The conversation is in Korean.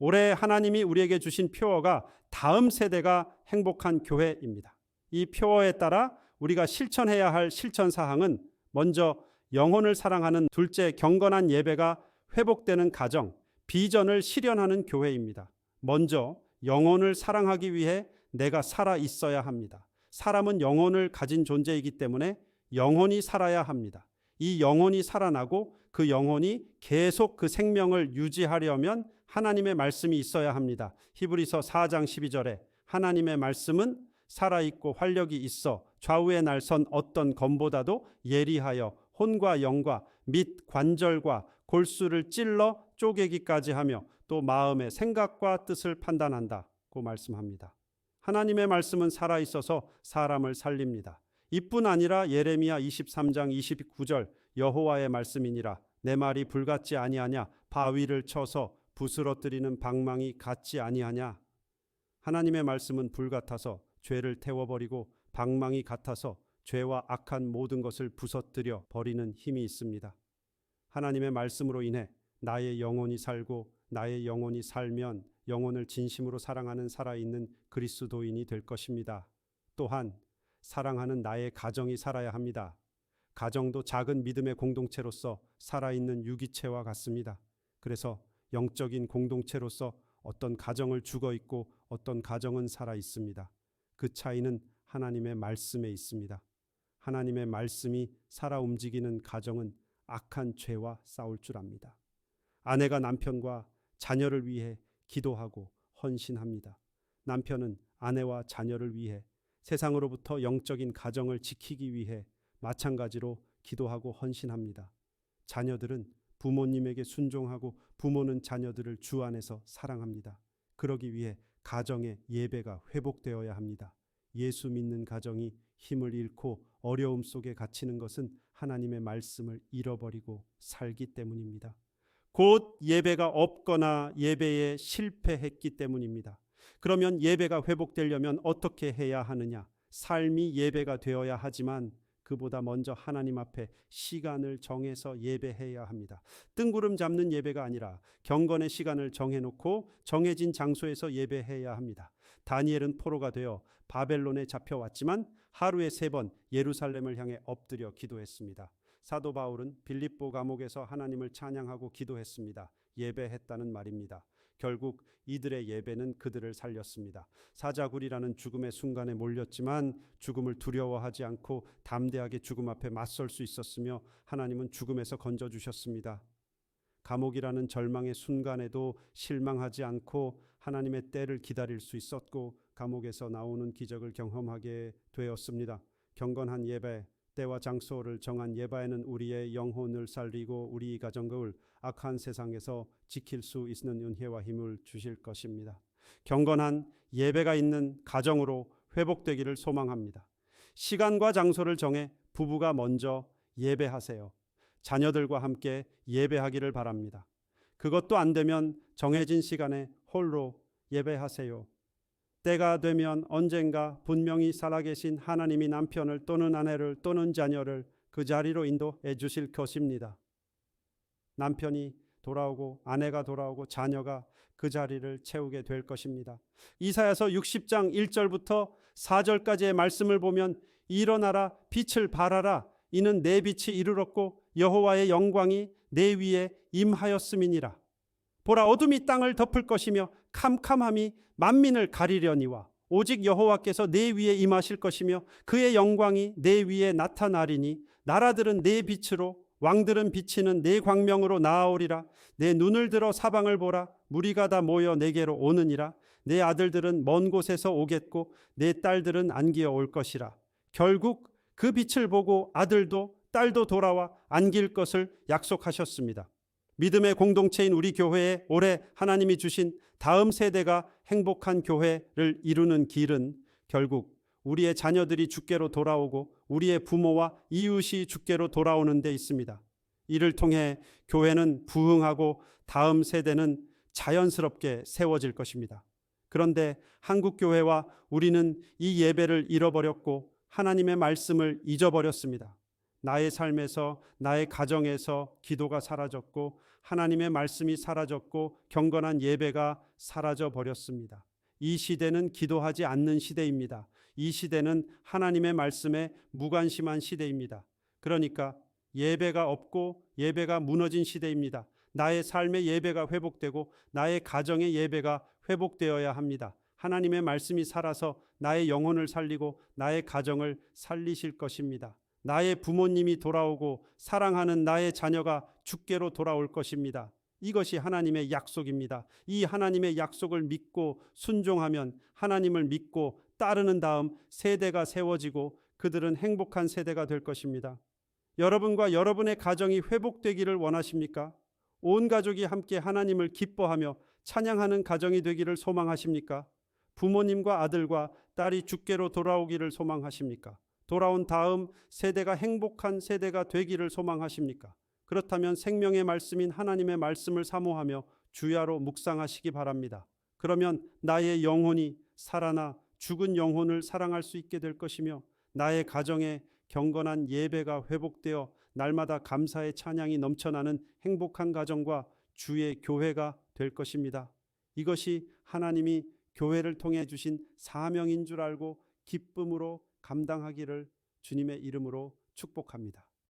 올해 하나님이 우리에게 주신 표어가 다음 세대가 행복한 교회입니다. 이 표어에 따라 우리가 실천해야 할 실천 사항은 먼저 영혼을 사랑하는, 둘째 경건한 예배가 회복되는 가정, 비전을 실현하는 교회입니다. 먼저 영혼을 사랑하기 위해 내가 살아 있어야 합니다. 사람은 영혼을 가진 존재이기 때문에 영혼이 살아야 합니다. 이 영혼이 살아나고 그 영혼이 계속 그 생명을 유지하려면 하나님의 말씀이 있어야 합니다. 히브리서 4장 12절에 하나님의 말씀은 살아있고 활력이 있어 좌우에 날선 어떤 검보다도 예리하여 혼과 영과 및 관절과 골수를 찔러 쪼개기까지 하며 또 마음의 생각과 뜻을 판단한다고 말씀합니다. 하나님의 말씀은 살아있어서 사람을 살립니다. 이뿐 아니라 예레미야 23장 29절 여호와의 말씀이니라 내 말이 불같지 아니하냐 바위를 쳐서 부스러뜨리는 방망이 같지 아니하냐. 하나님의 말씀은 불 같아서 죄를 태워버리고 방망이 같아서 죄와 악한 모든 것을 부서뜨려 버리는 힘이 있습니다. 하나님의 말씀으로 인해 나의 영혼이 살고 나의 영혼이 살면 영혼을 진심으로 사랑하는 살아있는 그리스도인이 될 것입니다. 또한 사랑하는 나의 가정이 살아야 합니다. 가정도 작은 믿음의 공동체로서 살아있는 유기체와 같습니다. 그래서 영적인 공동체로서 어떤 가정을 죽어 있고 어떤 가정은 살아 있습니다. 그 차이는 하나님의 말씀에 있습니다. 하나님의 말씀이 살아 움직이는 가정은 악한 죄와 싸울 줄 압니다. 아내가 남편과 자녀를 위해 기도하고 헌신합니다. 남편은 아내와 자녀를 위해 세상으로부터 영적인 가정을 지키기 위해 마찬가지로 기도하고 헌신합니다. 자녀들은 부모님에게 순종하고 부모는 자녀들을 주 안에서 사랑합니다. 그러기 위해 가정의 예배가 회복되어야 합니다. 예수 믿는 가정이 힘을 잃고 어려움 속에 갇히는 것은 하나님의 말씀을 잃어버리고 살기 때문입니다. 곧 예배가 없거나 예배에 실패했기 때문입니다. 그러면 예배가 회복되려면 어떻게 해야 하느냐? 삶이 예배가 되어야 하지만 그보다 먼저 하나님 앞에 시간을 정해서 예배해야 합니다. 뜬구름 잡는 예배가 아니라 경건의 시간을 정해놓고 정해진 장소에서 예배해야 합니다. 다니엘은 포로가 되어 바벨론에 잡혀왔지만 하루에 3번 예루살렘을 향해 엎드려 기도했습니다. 사도 바울은 빌립보 감옥에서 하나님을 찬양하고 기도했습니다. 예배했다는 말입니다. 결국 이들의 예배는 그들을 살렸습니다. 사자굴이라는 죽음의 순간에 몰렸지만 죽음을 두려워하지 않고 담대하게 죽음 앞에 맞설 수 있었으며 하나님은 죽음에서 건져주셨습니다. 감옥이라는 절망의 순간에도 실망하지 않고 하나님의 때를 기다릴 수 있었고 감옥에서 나오는 기적을 경험하게 되었습니다. 경건한 예배, 때와 장소를 정한 예배에는 우리의 영혼을 살리고 우리 가정을 악한 세상에서 지킬 수 있는 은혜와 힘을 주실 것입니다. 경건한 예배가 있는 가정으로 회복되기를 소망합니다. 시간과 장소를 정해 부부가 먼저 예배하세요. 자녀들과 함께 예배하기를 바랍니다. 그것도 안 되면 정해진 시간에 홀로 예배하세요. 때가 되면 언젠가 분명히 살아계신 하나님이 남편을 또는 아내를 또는 자녀를 그 자리로 인도해 주실 것입니다. 남편이 돌아오고 아내가 돌아오고 자녀가 그 자리를 채우게 될 것입니다. 이사야서 60장 1절부터 4절까지의 말씀을 보면 일어나라 빛을 발하라 이는 내 빛이 이르렀고 여호와의 영광이 내 위에 임하였음이니라. 보라 어둠이 땅을 덮을 것이며 캄캄함이 만민을 가리려니와 오직 여호와께서 내 위에 임하실 것이며 그의 영광이 내 위에 나타나리니 나라들은 내 빛으로 왕들은 비치는 내 광명으로 나아오리라. 내 눈을 들어 사방을 보라. 무리가 다 모여 내게로 오느니라. 내 아들들은 먼 곳에서 오겠고 내 딸들은 안기어 올 것이라. 결국 그 빛을 보고 아들도 딸도 돌아와 안길 것을 약속하셨습니다. 믿음의 공동체인 우리 교회에 올해 하나님이 주신 다음 세대가 행복한 교회를 이루는 길은 결국 우리의 자녀들이 주께로 돌아오고 우리의 부모와 이웃이 주께로 돌아오는 데 있습니다. 이를 통해 교회는 부흥하고 다음 세대는 자연스럽게 세워질 것입니다. 그런데 한국 교회와 우리는 이 예배를 잃어버렸고 하나님의 말씀을 잊어버렸습니다. 나의 삶에서 나의 가정에서 기도가 사라졌고 하나님의 말씀이 사라졌고 경건한 예배가 사라져 버렸습니다. 이 시대는 기도하지 않는 시대입니다. 이 시대는 하나님의 말씀에 무관심한 시대입니다. 그러니까 예배가 없고 예배가 무너진 시대입니다. 나의 삶의 예배가 회복되고 나의 가정의 예배가 회복되어야 합니다. 하나님의 말씀이 살아서 나의 영혼을 살리고 나의 가정을 살리실 것입니다. 나의 부모님이 돌아오고 사랑하는 나의 자녀가 주께로 돌아올 것입니다. 이것이 하나님의 약속입니다. 이 하나님의 약속을 믿고 순종하면, 하나님을 믿고 따르는 다음 세대가 세워지고 그들은 행복한 세대가 될 것입니다. 여러분과 여러분의 가정이 회복되기를 원하십니까? 온 가족이 함께 하나님을 기뻐하며 찬양하는 가정이 되기를 소망하십니까? 부모님과 아들과 딸이 주께로 돌아오기를 소망하십니까? 돌아온 다음 세대가 행복한 세대가 되기를 소망하십니까? 그렇다면 생명의 말씀인 하나님의 말씀을 사모하며 주야로 묵상하시기 바랍니다. 그러면 나의 영혼이 살아나 죽은 영혼을 사랑할 수 있게 될 것이며 나의 가정에 경건한 예배가 회복되어 날마다 감사의 찬양이 넘쳐나는 행복한 가정과 주의 교회가 될 것입니다. 이것이 하나님이 교회를 통해 주신 사명인 줄 알고 기쁨으로 감당하기를 주님의 이름으로 축복합니다.